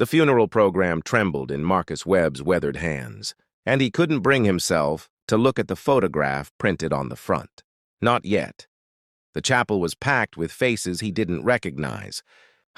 The funeral program trembled in Marcus Webb's weathered hands, and he couldn't bring himself to look at the photograph printed on the front. Not yet. The chapel was packed with faces he didn't recognize,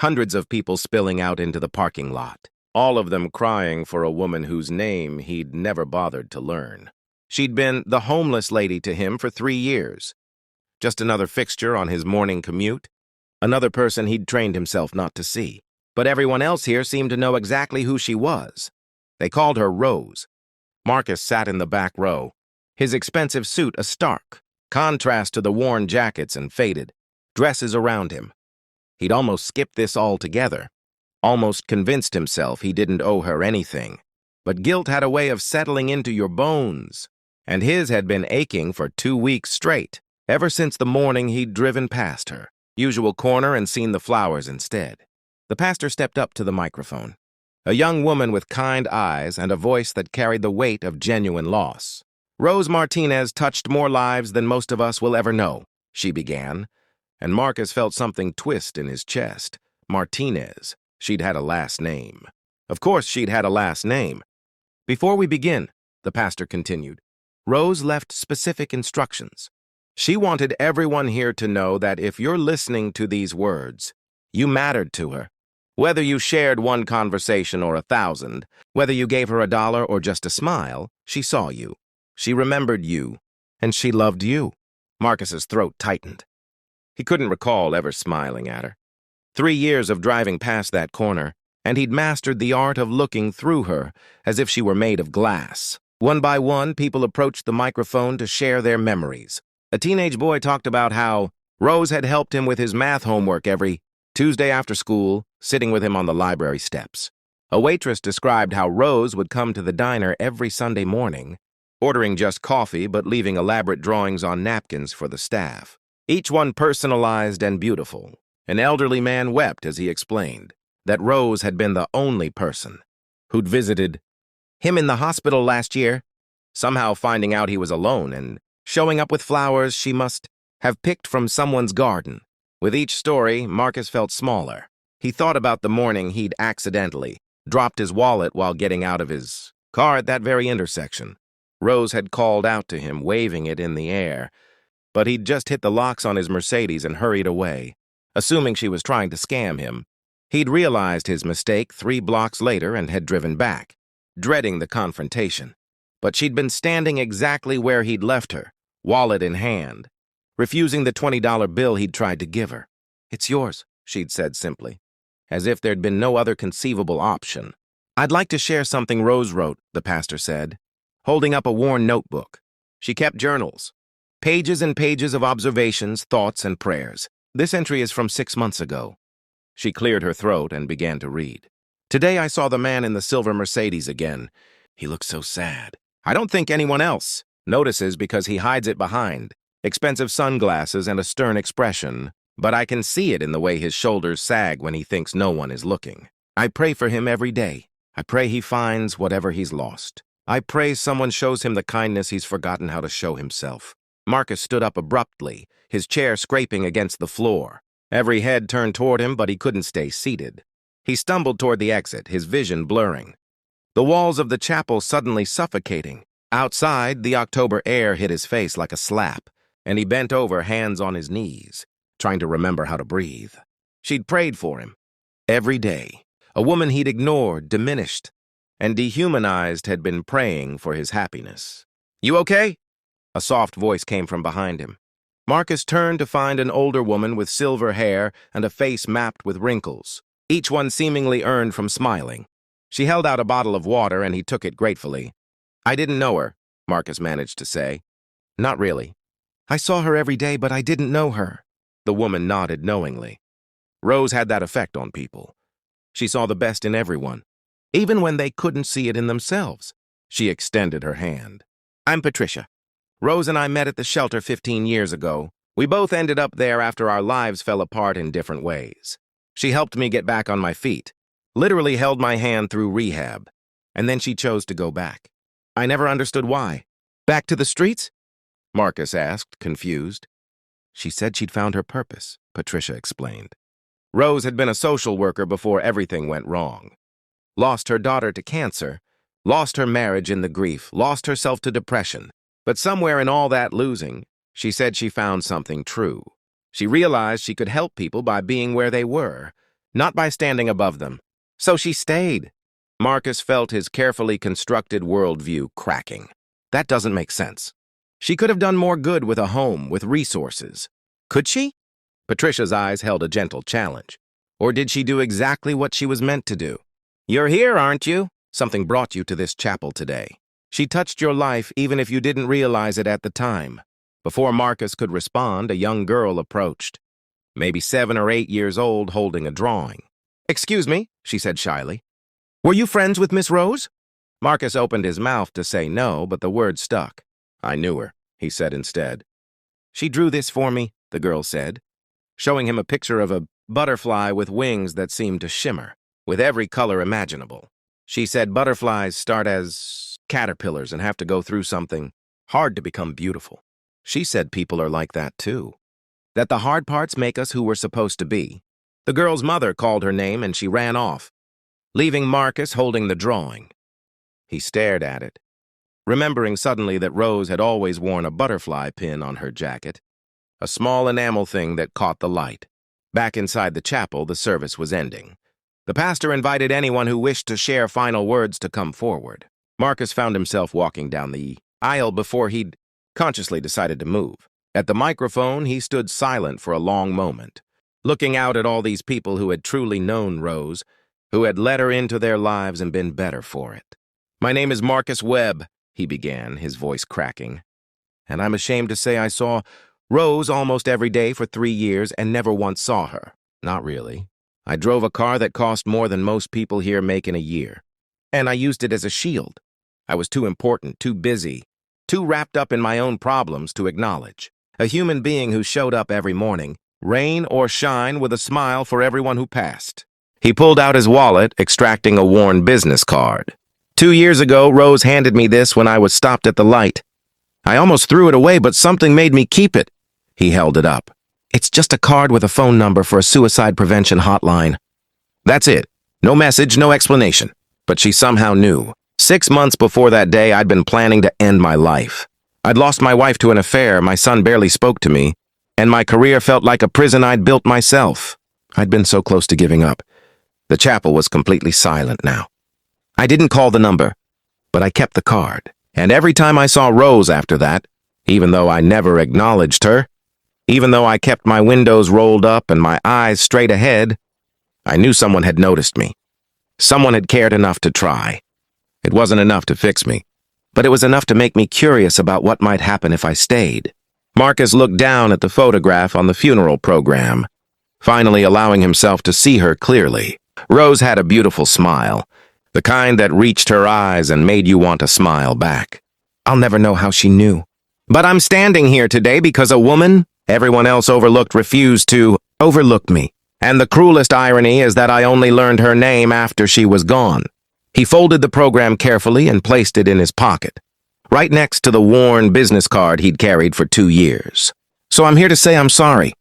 hundreds of people spilling out into the parking lot, all of them crying for a woman whose name he'd never bothered to learn. She'd been the homeless lady to him for 3 years. Just another fixture on his morning commute, another person he'd trained himself not to see. But everyone else here seemed to know exactly who she was. They called her Rose. Marcus sat in the back row, his expensive suit a stark contrast to the worn jackets and faded dresses around him. He'd almost skipped this altogether, almost convinced himself he didn't owe her anything. But guilt had a way of settling into your bones, and his had been aching for 2 weeks straight, ever since the morning he'd driven past her usual corner and seen the flowers instead. The pastor stepped up to the microphone, a young woman with kind eyes and a voice that carried the weight of genuine loss. Rose Martinez touched more lives than most of us will ever know, she began, and Marcus felt something twist in his chest. Martinez. She'd had a last name. Of course she'd had a last name. Before we begin, the pastor continued, Rose left specific instructions. She wanted everyone here to know that if you're listening to these words, you mattered to her. Whether you shared one conversation or 1,000, whether you gave her $1 or just a smile, she saw you. She remembered you, and she loved you. Marcus's throat tightened. He couldn't recall ever smiling at her. 3 years of driving past that corner, and he'd mastered the art of looking through her as if she were made of glass. One by one, people approached the microphone to share their memories. A teenage boy talked about how Rose had helped him with his math homework every Tuesday after school, sitting with him on the library steps. A waitress described how Rose would come to the diner every Sunday morning, ordering just coffee but leaving elaborate drawings on napkins for the staff, each one personalized and beautiful. An elderly man wept as he explained that Rose had been the only person who'd visited him in the hospital last year, somehow finding out he was alone and showing up with flowers she must have picked from someone's garden. With each story, Marcus felt smaller. He thought about the morning he'd accidentally dropped his wallet while getting out of his car at that very intersection. Rose had called out to him, waving it in the air, but he'd just hit the locks on his Mercedes and hurried away, assuming she was trying to scam him. He'd realized his mistake 3 blocks later and had driven back, dreading the confrontation. But she'd been standing exactly where he'd left her, wallet in hand, refusing the $20 bill he'd tried to give her. It's yours, she'd said simply, as if there'd been no other conceivable option. I'd like to share something Rose wrote, the pastor said, holding up a worn notebook. She kept journals, pages and pages of observations, thoughts, and prayers. This entry is from 6 months ago. She cleared her throat and began to read. Today I saw the man in the silver Mercedes again. He looks so sad. I don't think anyone else notices because he hides it behind expensive sunglasses and a stern expression, but I can see it in the way his shoulders sag when he thinks no one is looking. I pray for him every day. I pray he finds whatever he's lost. I pray someone shows him the kindness he's forgotten how to show himself. Marcus stood up abruptly, his chair scraping against the floor. Every head turned toward him, but he couldn't stay seated. He stumbled toward the exit, his vision blurring. The walls of the chapel suddenly suffocating. Outside, the October air hit his face like a slap, and he bent over, hands on his knees, trying to remember how to breathe. She'd prayed for him. Every day, a woman he'd ignored, diminished, and dehumanized had been praying for his happiness. You okay? A soft voice came from behind him. Marcus turned to find an older woman with silver hair and a face mapped with wrinkles, each one seemingly earned from smiling. She held out a bottle of water, and he took it gratefully. I didn't know her, Marcus managed to say. Not really. I saw her every day, but I didn't know her. The woman nodded knowingly. Rose had that effect on people. She saw the best in everyone, even when they couldn't see it in themselves. She extended her hand. I'm Patricia. Rose and I met at the shelter 15 years ago. We both ended up there after our lives fell apart in different ways. She helped me get back on my feet, literally held my hand through rehab, and then she chose to go back. I never understood why. Back to the streets? Marcus asked, confused. She said she'd found her purpose, Patricia explained. Rose had been a social worker before everything went wrong. lost her daughter to cancer, lost her marriage in the grief, lost herself to depression. But somewhere in all that losing, she said she found something true. She realized she could help people by being where they were, not by standing above them. So she stayed. Marcus felt his carefully constructed worldview cracking. That doesn't make sense. She could have done more good with a home, with resources. Could she? Patricia's eyes held a gentle challenge. Or did she do exactly what she was meant to do? You're here, aren't you? Something brought you to this chapel today. She touched your life even if you didn't realize it at the time. Before Marcus could respond, a young girl approached. Maybe 7 or 8 years old, holding a drawing. Excuse me, she said shyly. Were you friends with Miss Rose? Marcus opened his mouth to say no, but the word stuck. I knew her, he said instead. She drew this for me, the girl said, showing him a picture of a butterfly with wings that seemed to shimmer, with every color imaginable. She said butterflies start as caterpillars and have to go through something hard to become beautiful. She said people are like that too, that the hard parts make us who we're supposed to be. The girl's mother called her name and she ran off, leaving Marcus holding the drawing. He stared at it, remembering suddenly that Rose had always worn a butterfly pin on her jacket, a small enamel thing that caught the light. Back inside the chapel, the service was ending. The pastor invited anyone who wished to share final words to come forward. Marcus found himself walking down the aisle before he'd consciously decided to move. At the microphone, he stood silent for a long moment, looking out at all these people who had truly known Rose, who had let her into their lives and been better for it. My name is Marcus Webb, he began, his voice cracking. And I'm ashamed to say I saw Rose almost every day for 3 years and never once saw her. Not really. I drove a car that cost more than most people here make in a year. And I used it as a shield. I was too important, too busy, too wrapped up in my own problems to acknowledge. A human being who showed up every morning, rain or shine, with a smile for everyone who passed. He pulled out his wallet, extracting a worn business card. 2 years ago, Rose handed me this when I was stopped at the light. I almost threw it away, but something made me keep it. He held it up. It's just a card with a phone number for a suicide prevention hotline. That's it. No message, no explanation. But she somehow knew. 6 months before that day, I'd been planning to end my life. I'd lost my wife to an affair, my son barely spoke to me, and my career felt like a prison I'd built myself. I'd been so close to giving up. The chapel was completely silent now. I didn't call the number, but I kept the card. And every time I saw Rose after that, even though I never acknowledged her, even though I kept my windows rolled up and my eyes straight ahead, I knew someone had noticed me. Someone had cared enough to try. It wasn't enough to fix me, but it was enough to make me curious about what might happen if I stayed. Marcus looked down at the photograph on the funeral program, finally allowing himself to see her clearly. Rose had a beautiful smile, the kind that reached her eyes and made you want to smile back. I'll never know how she knew. But I'm standing here today because a woman everyone else overlooked refused to overlook me. And the cruelest irony is that I only learned her name after she was gone. He folded the program carefully and placed it in his pocket, right next to the worn business card he'd carried for 2 years. So I'm here to say I'm sorry.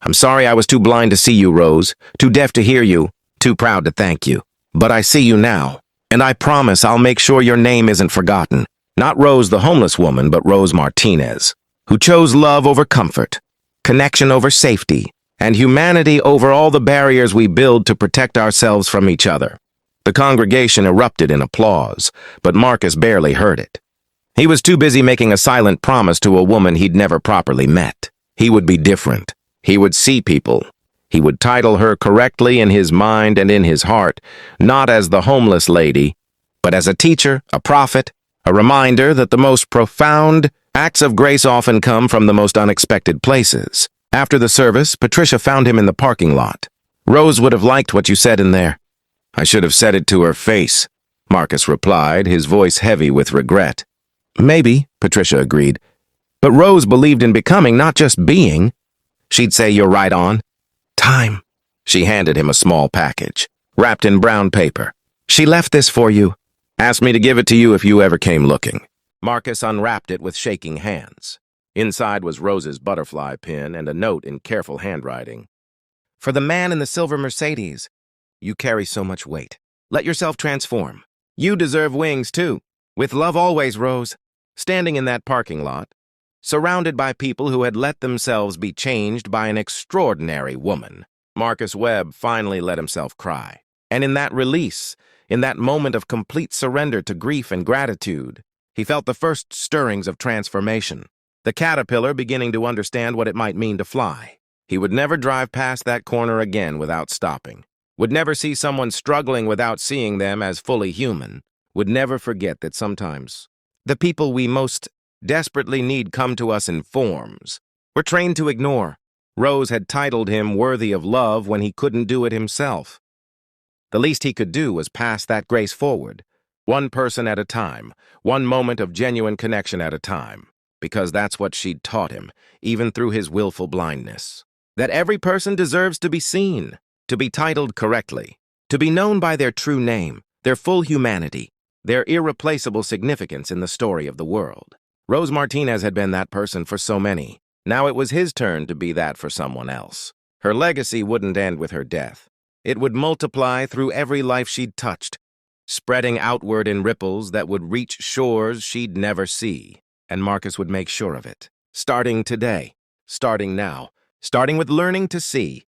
I'm sorry I was too blind to see you, Rose, too deaf to hear you, too proud to thank you. But I see you now, and I promise I'll make sure your name isn't forgotten. Not Rose the homeless woman, but Rose Martinez, who chose love over comfort, connection over safety, and humanity over all the barriers we build to protect ourselves from each other. The congregation erupted in applause, but Marcus barely heard it. He was too busy making a silent promise to a woman he'd never properly met. He would be different. He would see people. He would title her correctly in his mind and in his heart, not as the homeless lady, but as a teacher, a prophet, a reminder that the most profound acts of grace often come from the most unexpected places. After the service, Patricia found him in the parking lot. Rose would have liked what you said in there. I should have said it to her face, Marcus replied, his voice heavy with regret. Maybe, Patricia agreed. But Rose believed in becoming, not just being. She'd say, you're right on. Time. She handed him a small package, wrapped in brown paper. She left this for you. Asked me to give it to you if you ever came looking. Marcus unwrapped it with shaking hands. Inside was Rose's butterfly pin and a note in careful handwriting. For the man in the silver Mercedes, you carry so much weight. Let yourself transform. You deserve wings, too. With love always, Rose. Standing in that parking lot, surrounded by people who had let themselves be changed by an extraordinary woman, Marcus Webb finally let himself cry. And in that release, in that moment of complete surrender to grief and gratitude, he felt the first stirrings of transformation. The caterpillar beginning to understand what it might mean to fly. He would never drive past that corner again without stopping. Would never see someone struggling without seeing them as fully human. Would never forget that sometimes the people we most desperately need come to us in forms we're trained to ignore. Rose had titled him worthy of love when he couldn't do it himself. The least he could do was pass that grace forward, one person at a time, one moment of genuine connection at a time, because that's what she'd taught him, even through his willful blindness. That every person deserves to be seen, to be titled correctly, to be known by their true name, their full humanity, their irreplaceable significance in the story of the world. Rose Martinez had been that person for so many. Now it was his turn to be that for someone else. Her legacy wouldn't end with her death. It would multiply through every life she'd touched, spreading outward in ripples that would reach shores she'd never see. And Marcus would make sure of it. Starting today, starting now, starting with learning to see,